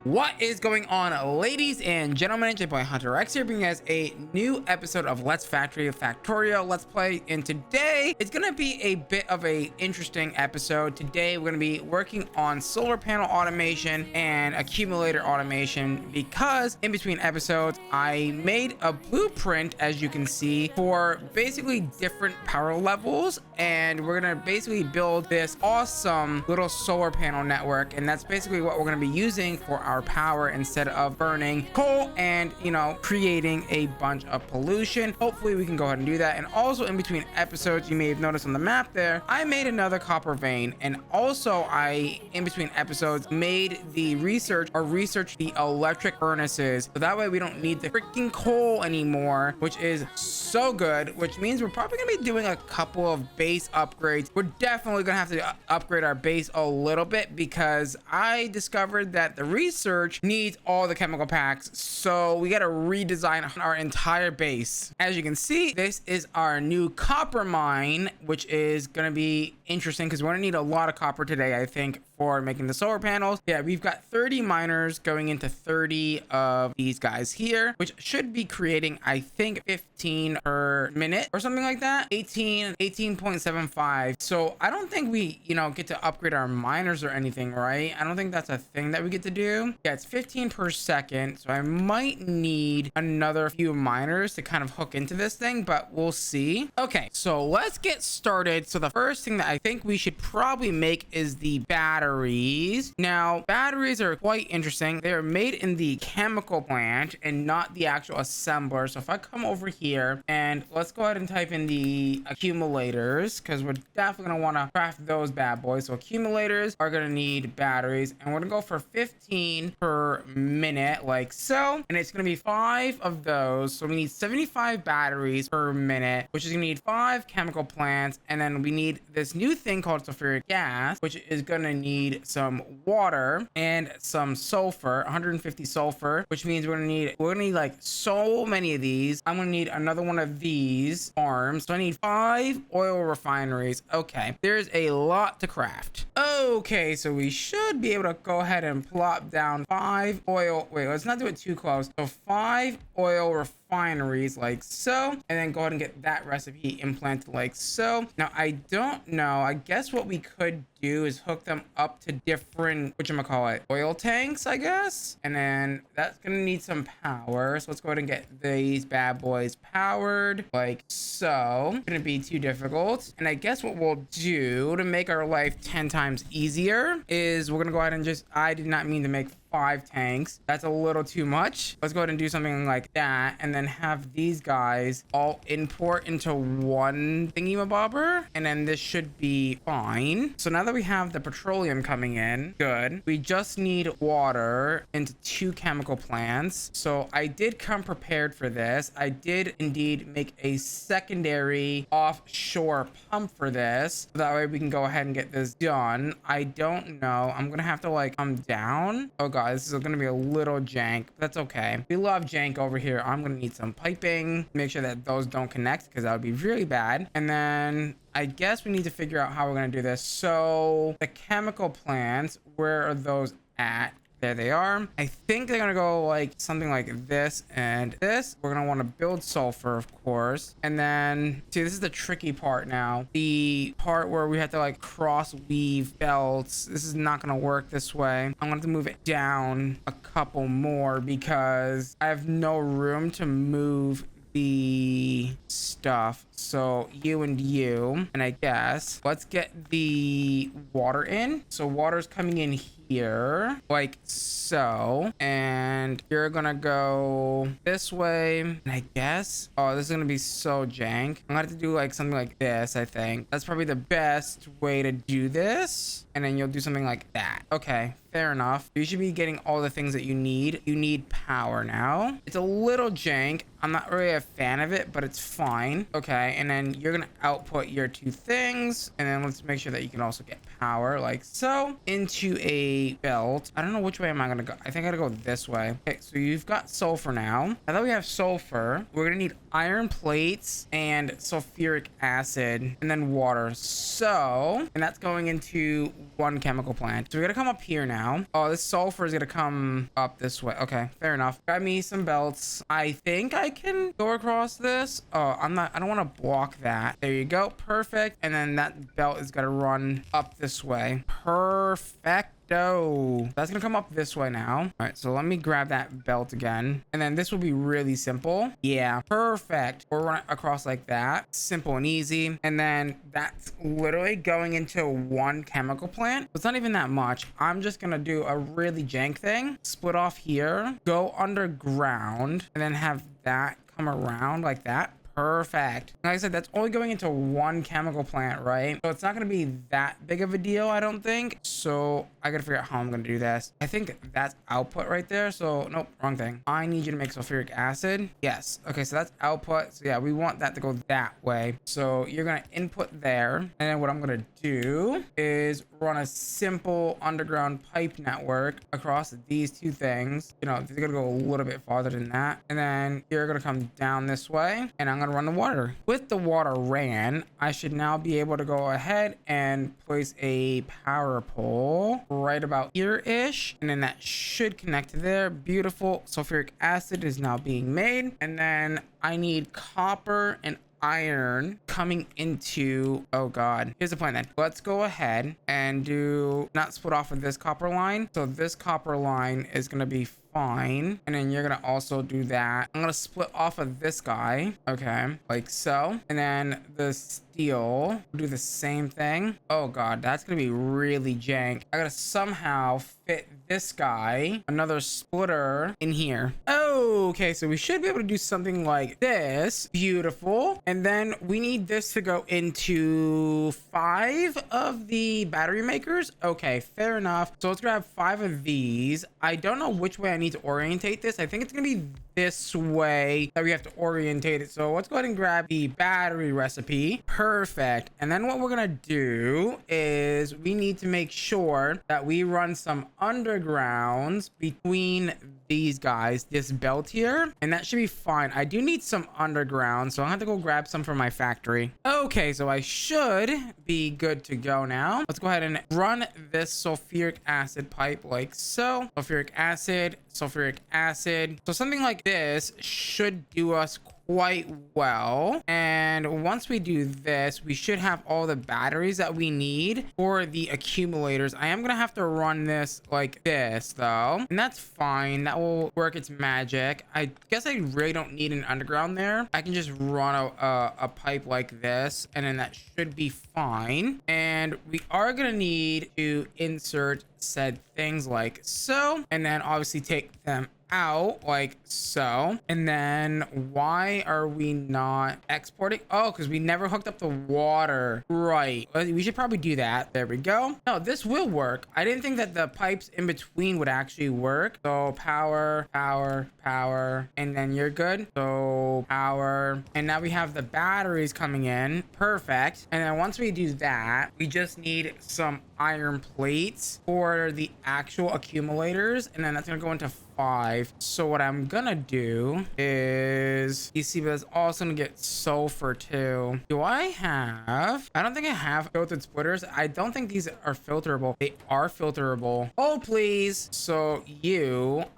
What is going on, ladies and gentlemen? It's your boy HunterX here, bringing you guys a new episode of Let's Factorio Let's Play. And today it's gonna be a bit of a interesting episode. Today we're gonna be working on solar panel automation and accumulator automation, because in between episodes I made a blueprint, as you can see, for basically different power levels, and we're gonna basically build this awesome little solar panel network. And that's basically what we're gonna be using for our power, instead of burning coal and, you know, creating a bunch of pollution. Hopefully we can go ahead and do that. And also in between episodes, you may have noticed on the map there, I made another copper vein, and also I in between episodes made the researched the electric furnaces, so that way we don't need the freaking coal anymore, which is so good. Which means we're probably gonna be doing a couple of base upgrades. We're definitely gonna have to upgrade our base a little bit, because I discovered that the research needs all the chemical packs, so we got to redesign our entire base. As you can see, this is our new copper mine, which is going to be interesting because we're going to need a lot of copper today, I think, for making the solar panels. Yeah, we've got 30 miners going into 30 of these guys here, which should be creating, I think, 15 per minute or something like that. 18.75. So I don't think we, you know, get to upgrade our miners or anything, right? I don't think that's a thing that we get to do. Yeah, it's 15 per second, so I might need another few miners to kind of hook into this thing, but we'll see. Okay, so let's get started. So the first thing that I think we should probably make is the batteries. Now, batteries are quite interesting. They're made in the chemical plant and not the actual assembler. So if I come over here and let's go ahead and type in the accumulators, because we're definitely gonna want to craft those bad boys. So accumulators are gonna need batteries, and we're gonna go for 15 per minute, like so, and it's gonna be 5 of those. So we need 75 batteries per minute, which is gonna need 5 chemical plants, and then we need this new thing called sulfuric gas, which is gonna need some water and some sulfur, 150 sulfur, which means we're gonna need like so many of these. I'm gonna need another one of these farms, so I need 5 oil refineries. Okay, there's a lot to craft. Okay, so we should be able to go ahead and plop down 5 oil. Wait, let's not do it too close. So 5 oil refineries, like so, and then go ahead and get that recipe implanted like so. Now I don't know, I guess what we could do is hook them up to different, whatchamacallit, oil tanks, I guess, and then that's gonna need some power. So let's go ahead and get these bad boys powered like so. It's gonna be too difficult, and I guess what we'll do to make our life 10 times easier is we're gonna go ahead and just, I did not mean to make 5 tanks. That's a little too much. Let's go ahead and do something like that, and then have these guys all import into one thingy-mabobber, and then this should be fine. So now that we have the petroleum coming in, good. We just need water into 2 chemical plants. So I did come prepared for this. I did indeed make a secondary offshore pump for this, so that way we can go ahead and get this done. I don't know. I'm gonna have to like come down. Oh god, this is gonna be a little jank, but that's okay. We love jank over here. I'm gonna need some piping, make sure that those don't connect, because that would be really bad. And then I guess we need to figure out how we're gonna do this. So the chemical plants, where are those at? There they are. I think they're gonna go like something like this and this. We're gonna want to build sulfur, of course. And then, see, this is the tricky part now. The part where we have to like cross weave belts. This is not gonna work this way. I'm gonna have to move it down a couple more, because I have no room to move the stuff. So you and you, and I guess let's get the water in. So water's coming in here like so, and you're gonna go this way, and I guess, oh, this is gonna be so jank. I'm gonna have to do like something like this. I think that's probably the best way to do this, and then you'll do something like that. Okay, fair enough. You should be getting all the things that you need. You need power now. It's a little jank. I'm not really a fan of it, but it's fine. Okay, Okay, and then you're gonna output your two things, and then let's make sure that you can also get power like so into a belt. I don't know which way am I gonna go. I think I gotta go this way. Okay, so you've got sulfur now. Now that we have sulfur, we're gonna need iron plates and sulfuric acid and then water. So, and that's going into one chemical plant. So we gotta come up here now. Oh, this sulfur is gonna come up this way. Okay, fair enough. Grab me some belts. I think I can go across this. Oh, I don't want to block that. There you go. Perfect. And then that belt is gonna run up this way. Perfect. That's gonna come up this way now. All right, so let me grab that belt again, and then this will be really simple. Yeah, perfect. We'll run it across like that, simple and easy. And then that's literally going into one chemical plant. It's not even that much. I'm just gonna do a really jank thing, split off here, go underground, and then have that come around like that. Perfect. Like I said, that's only going into one chemical plant, right? So it's not going to be that big of a deal, I don't think. So I got to figure out how I'm going to do this. I think that's output right there. So nope, wrong thing. I need you to make sulfuric acid. Yes. Okay, so that's output. So yeah, we want that to go that way. So you're going to input there. And then what I'm going to do is run a simple underground pipe network across these two things. You know, they're going to go a little bit farther than that. And then you're going to come down this way, and I'm going to run the water. With the water ran, I should now be able to go ahead and place a power pole right about here-ish, and then that should connect to there. Beautiful. Sulfuric acid is now being made, and then I need copper and iron coming into, oh god, here's the plan then. Let's go ahead and do not split off of this copper line. So this copper line is going to be fine, and then you're gonna also do that. I'm gonna split off of this guy, okay, like so, and then the steel, do the same thing. Oh god, that's gonna be really jank. I gotta somehow fit this guy, another splitter, in here. Okay, so we should be able to do something like this. Beautiful. And then we need this to go into 5 of the battery makers. Okay, fair enough. So let's grab 5 of these. I don't know which way I need to orientate this. I think it's gonna be this way that we have to orientate it. So let's go ahead and grab the battery recipe. Perfect. And then what we're gonna do is we need to make sure that we run some undergrounds between these guys, this belt here, and that should be fine. I do need some underground, so I'll have to go grab some from my factory. Okay, so I should be good to go now. Let's go ahead and run this sulfuric acid pipe like so. Sulfuric acid, sulfuric acid. So something like this should do us quite well. And once we do this, we should have all the batteries that we need for the accumulators. I am gonna have to run this like this though, and that's fine. That will work its magic. I guess I really don't need an underground there. I can just run a pipe like this, and then that should be fine. And we are gonna need to insert said things like so, and then obviously take them out like so. And then why are we not exporting? Oh, because we never hooked up the water. Right, we should probably do that. There we go. No, this will work. I didn't think that the pipes in between would actually work. So power, power, power, and then you're good. So power, and now we have the batteries coming in. Perfect. And then once we do that, we just need some iron plates for the actual accumulators, and then that's gonna go into 5. So what I'm gonna do is, you see, but it's also gonna get sulfur too. Do I have, I don't think I have filtered splitters. I don't think these are filterable. They are filterable. Oh please. So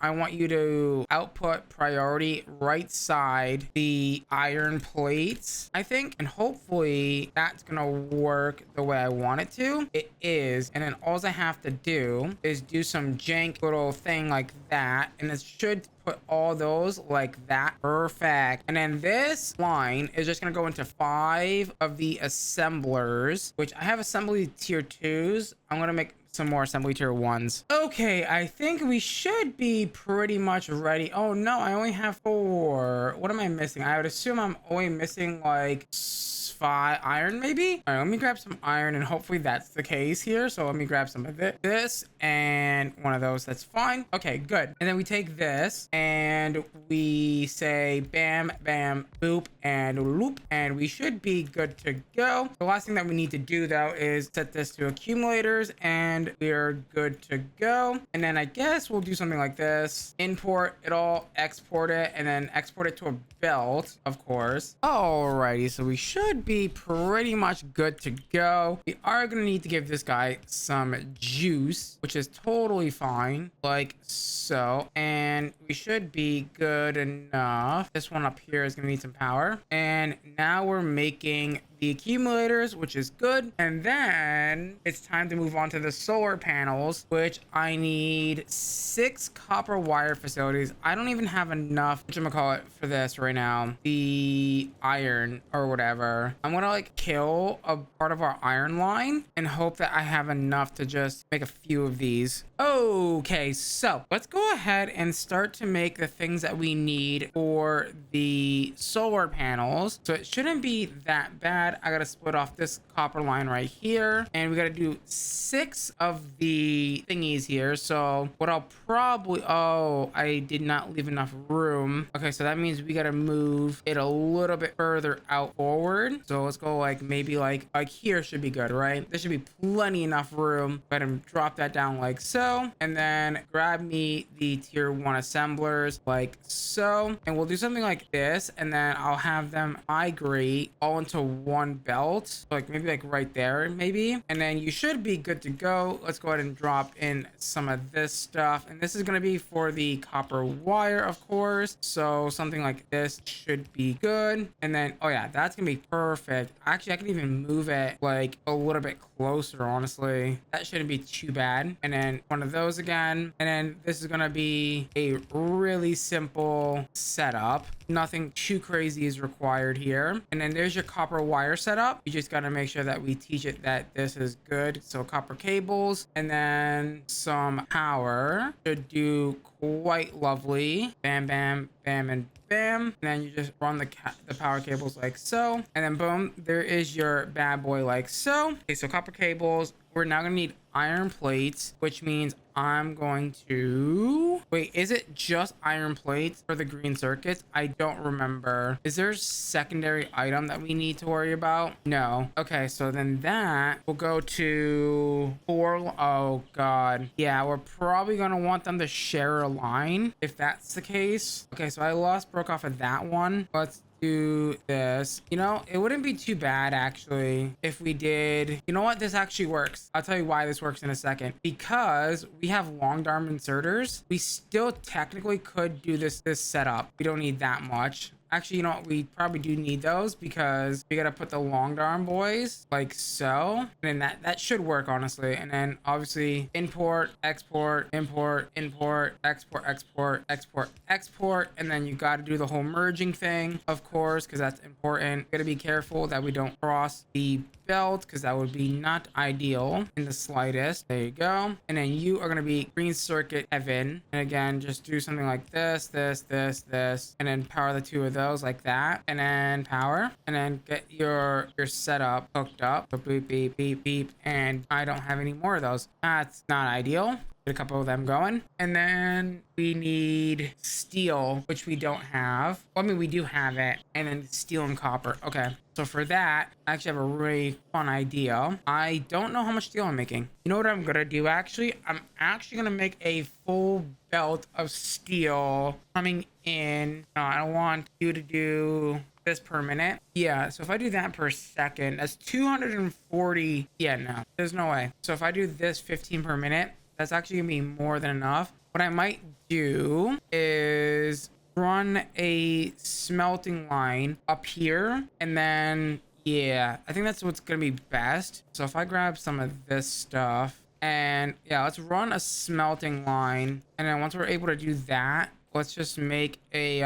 I want you to output priority right side the iron plates, I think, and hopefully that's gonna work the way I want it to. It is. And then all I have to do is do some jank little thing like that, and it should put all those like that. Perfect. And then this line is just gonna go into 5 of the assemblers, which I have assembly tier 2s. I'm gonna make some more assembly tier 1s. Okay, I think we should be pretty much ready. Oh no, I only have 4. What am I missing? I would assume I'm only missing like 5 iron maybe. All right, let me grab some iron, and hopefully that's the case here. So let me grab some of this and one of those. That's fine. Okay, good. And then we take this and we say bam, bam, boop, and loop, and we should be good to go. The last thing that we need to do though is set this to accumulators, and we are good to go. And then I guess we'll do something like this: import it all, export it, and then export it to a belt, of course. Alrighty, so we should be pretty much good to go. We are gonna need to give this guy some juice, which is totally fine, like so, and we should be good enough. This one up here is gonna need some power, and now we're making the accumulators, which is good. And then it's time to move on to the solar panels, which I need 6 copper wire facilities. I don't even have enough, whatchamacallit, for this right now, the iron or whatever. I'm gonna like kill a part of our iron line and hope that I have enough to just make a few of these. Okay, so let's go ahead and start to make the things that we need for the solar panels. So it shouldn't be that bad. I gotta split off this copper line right here, and we gotta do 6 of the thingies here. So what I'll probably, oh, I did not leave enough room. Okay, so that means we gotta move it a little bit further out forward. So let's go like maybe like here should be good, right? There should be plenty enough room. Go ahead and drop that down like so, and then grab me the tier 1 assemblers like so, and we'll do something like this, and then I'll have them migrate all into one belt, like maybe like right there maybe, and then you should be good to go. Let's go ahead and drop in some of this stuff, and this is going to be for the copper wire, of course. So something like this should be good, and then oh yeah, that's gonna be perfect. Actually, I can even move it like a little bit closer, honestly. That shouldn't be too bad. And then one of those again, and then this is gonna be a really simple setup. Nothing too crazy is required here. And then there's your copper wire setup. You just got to make sure that we teach it that this is good. So copper cables, and then some power should do quite lovely. Bam, bam, bam, and bam. And then you just run the power cables like so, and then boom, there is your bad boy like so. Okay, so copper cables. We're now gonna need iron plates, which means I'm going to wait, is it just iron plates for the green circuits? I don't remember. Is there a secondary item that we need to worry about? No. Okay, so then that will go to 4. Oh god, yeah, we're probably gonna want them to share a line if that's the case. Okay, so I broke off of that one. Let's do this. You know, it wouldn't be too bad actually if we did, you know what, this actually works. I'll tell you why this works in a second. Because we have long arm inserters, we still technically could do this setup. We don't need that much. Actually, you know what? We probably do need those because we got to put the long arm boys like so. And then that should work, honestly. And then obviously import, export, import, import, export, export, export, export. And then you got to do the whole merging thing, of course, because that's important. Got to be careful that we don't cross the belt because that would be not ideal in the slightest. There you go. And then you are going to be green circuit heaven. And again, just do something like this, this, this, this, and then power the 2 of those like that, and then power, and then get your setup hooked up. So beep, beep, beep, beep, and I don't have any more of those. That's not ideal. Get a couple of them going. And then we need steel, which we don't have. Well, I mean, we do have it. And then steel and copper. Okay. So for that, I actually have a really fun idea. I don't know how much steel I'm making. You know what I'm gonna do actually? I'm actually gonna make a full belt of steel coming in. No, I don't want you to do this per minute. Yeah, so if I do that per second, that's 240. Yeah, no, there's no way. So if I do this 15 per minute, that's actually gonna be more than enough. What I might do is run a smelting line up here, and then yeah, I think that's what's gonna be best. So if I grab some of this stuff, and yeah, let's run a smelting line, and then once we're able to do that, let's just make a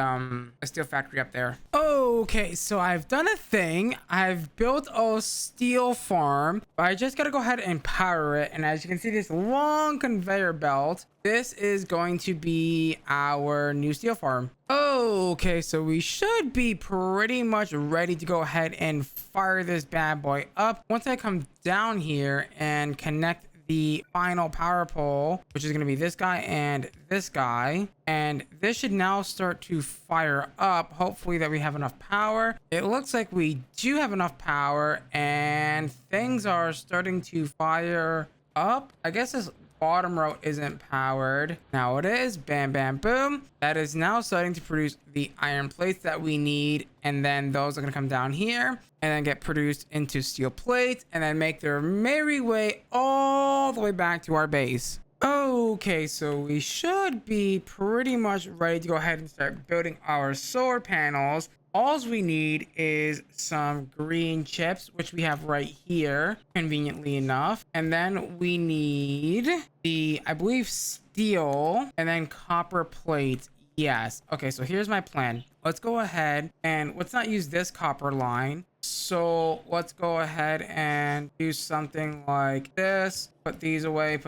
steel factory up there. Okay, so I've done a thing. I've built a steel farm. I just gotta go ahead and power it. And as you can see, this long conveyor belt, this is going to be our new steel farm. Okay, so we should be pretty much ready to go ahead and fire this bad boy up. Once I come down here and connect the final power pole, which is going to be this guy and this guy, and this should now start to fire up. Hopefully that we have enough power. It looks like we do have enough power, and things are starting to fire up. I guess this bottom row isn't powered. Now it is. Bam, bam, boom. That is now starting to produce the iron plates that we need, and then those are going to come down here and then get produced into steel plates and then make their merry way all the way back to our base. Okay, so we should be pretty much ready to go ahead and start building our solar panels. All we need is some green chips, which we have right here, conveniently enough. And then we need the, I believe, steel and then copper plates. Yes. Okay, so here's my plan. Let's go ahead and let's not use this copper line. So let's go ahead and do something like this. Put these away,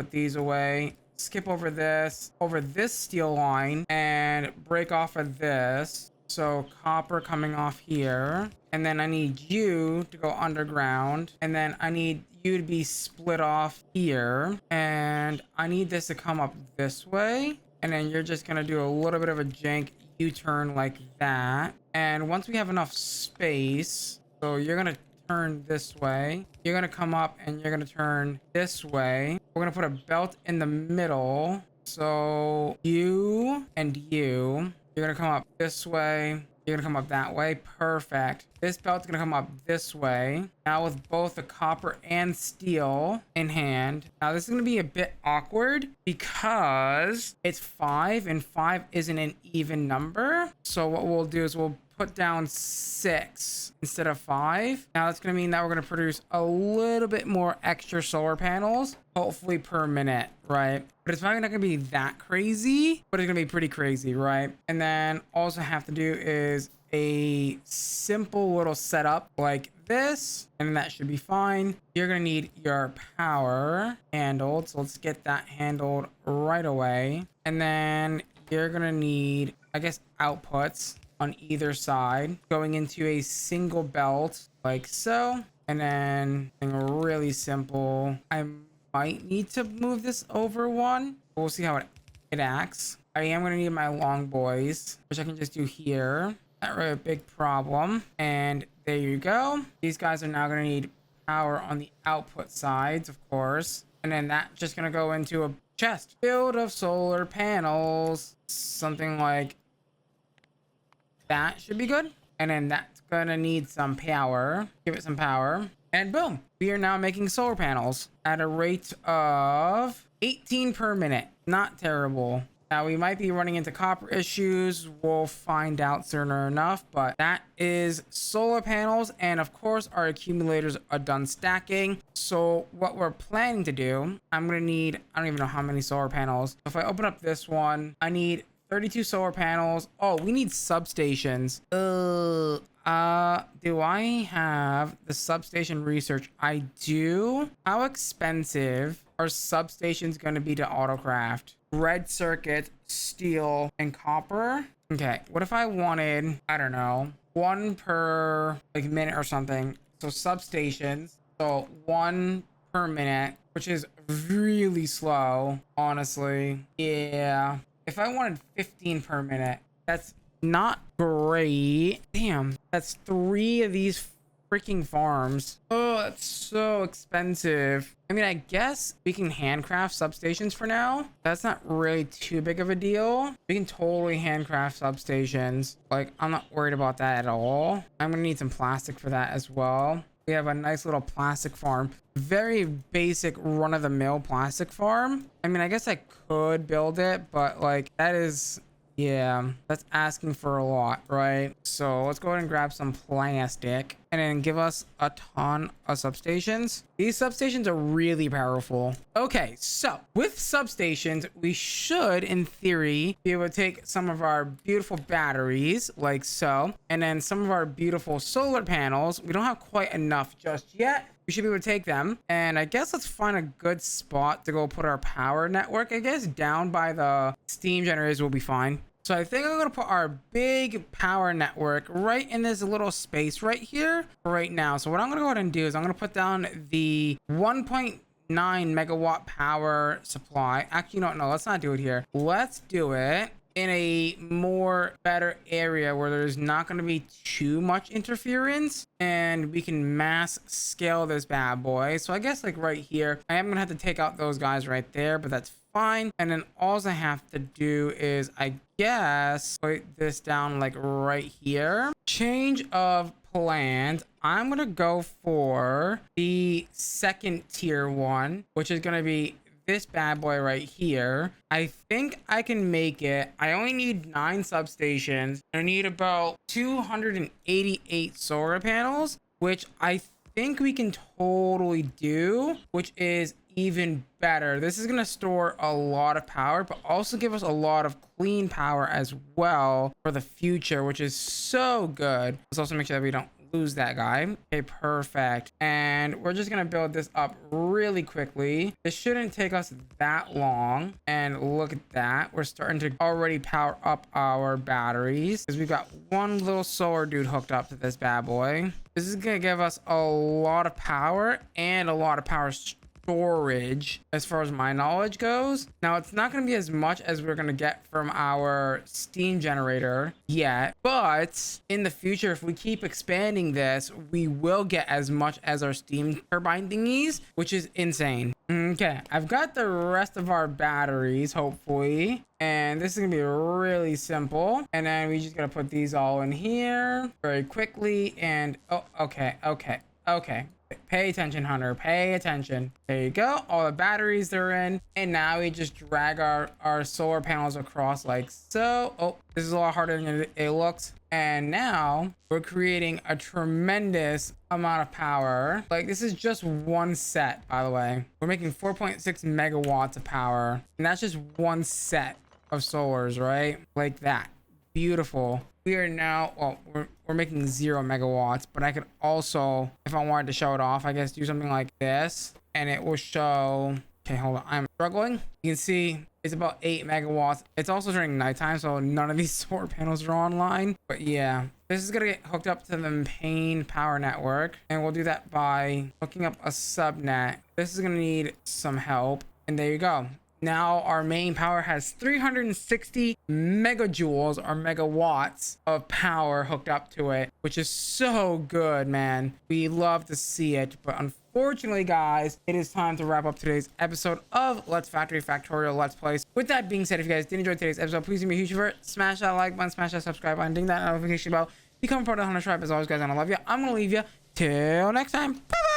skip over this steel line and break off of this. So copper coming off here, and then I need you to go underground, and then I need you to be split off here, and I need this to come up this way, and then you're just gonna do a little bit of a jank U-turn like that. And once we have enough space, so you're gonna turn this way, you're gonna come up and you're gonna turn this way. We're gonna put a belt in the middle, so you and you. You're gonna come up this way. You're gonna come up that way. Perfect. This belt's gonna come up this way. Now with both the copper and steel in hand. Now this is gonna be a bit awkward because it's 5 and 5 isn't an even number. So what we'll do is we'll put down 6 instead of 5. Now that's gonna mean that we're gonna produce a little bit more extra solar panels, hopefully per minute, right? But it's probably not gonna be that crazy, but it's gonna be pretty crazy, right? And then also have to do is a simple little setup like this, and that should be fine. You're gonna need your power handled, so let's get that handled right away. And then you're gonna need, I guess, outputs on either side going into a single belt like so. And then really simple, I might need to move this over one. We'll see how it acts. I am gonna need my long boys, which I can just do here. Not really a big problem. And there you go. These guys are now gonna need power on the output sides, of course. And then that's just gonna go into a chest filled of solar panels. Something like that should be good. And then that's gonna need some power. Give it some power. And boom, we are now making solar panels at a rate of 18 per minute. Not terrible. Now we might be running into copper issues. We'll find out sooner enough, but that is solar panels. And of course our accumulators are done stacking. So what we're planning to do, I'm gonna need, I don't even know how many solar panels. If I open up this one, I need 32 solar panels. Oh, we need substations. Do I have the substation research? I do. How expensive are substations going to be to autocraft? Red circuit, steel, and copper. Okay, what if I wanted, I don't know, 1 per like minute or something? So substations, so 1 per minute, which is really slow, honestly. Yeah. If I wanted 15 per minute, that's not great. Damn, that's 3 of these freaking farms. Oh, that's so expensive. I mean, I guess we can handcraft substations for now. That's not really too big of a deal. We can totally handcraft substations. Like, I'm not worried about that at all. I'm gonna need some plastic for that as well. We have a nice little plastic farm. Very basic run-of-the-mill plastic farm. I mean, I guess I could build it, but like that is Yeah, that's asking for a lot, right? So let's go ahead and grab some plastic and then give us a ton of substations. These substations are really powerful. Okay, so with substations, we should, in theory, be able to take some of our beautiful batteries like so, and then some of our beautiful solar panels. We don't have quite enough just yet. We should be able to take them. And I guess let's find a good spot to go put our power network. I guess down by the steam generators will be fine. So I think I'm going to put our big power network right in this little space right here right now. So what I'm going to go ahead and do is I'm going to put down the 1.9 megawatt power supply. Actually, no, let's not do it here. Let's do it in a more better area where there's not going to be too much interference, and we can mass scale this bad boy. So I guess like right here, I am going to have to take out those guys right there, but that's fine. And then all I have to do is, I guess, put this down like right here. Change of plans. I'm going to go for the second tier one, which is going to be this bad boy right here. I think I can make it. I only need 9 substations. I need about 288 solar panels, which I think we can totally do, which is even better. This is going to store a lot of power, but also give us a lot of clean power as well for the future, which is so good. Let's also make sure that we don't lose that guy. Okay, perfect. And we're just gonna build this up really quickly. This shouldn't take us that long. And look at that, we're starting to already power up our batteries because we've got one little solar dude hooked up to this bad boy. This is gonna give us a lot of power and a lot of power storage as far as my knowledge goes. Now it's not going to be as much as we're going to get from our steam generator yet, but in the future, if we keep expanding this, we will get as much as our steam turbine thingies, which is insane. Okay, I've got the rest of our batteries, hopefully, and this is gonna be really simple. And then we just gotta put these all in here very quickly. And oh, okay. Pay attention, Hunter. Pay attention. There you go. All the batteries are in. And now we just drag our solar panels across like so. Oh, this is a lot harder than it looks. And now we're creating a tremendous amount of power. Like, this is just one set, by the way. We're making 4.6 megawatts of power. And that's just one set of solars, right? Like that. Beautiful. We are now, well, we're making 0 megawatts, but I could also, if I wanted to show it off, I guess do something like this, and it will show. Okay, hold on, I'm struggling. You can see it's about 8 megawatts. It's also during nighttime, so none of these solar panels are online. But yeah, this is gonna get hooked up to the main power network, and we'll do that by hooking up a subnet. This is gonna need some help, and there you go. Now our main power has 360 megajoules or megawatts of power hooked up to it, which is so good, man. We love to see it, but unfortunately, guys, it is time to wrap up today's episode of Let's Factorio Let's Plays. With that being said, if you guys did enjoy today's episode, please do me a huge favor, smash that like button, smash that subscribe button, ding that notification bell, become a part of the Hunter tribe. As always, guys, and I love you. I'm gonna leave you till next time. Bye.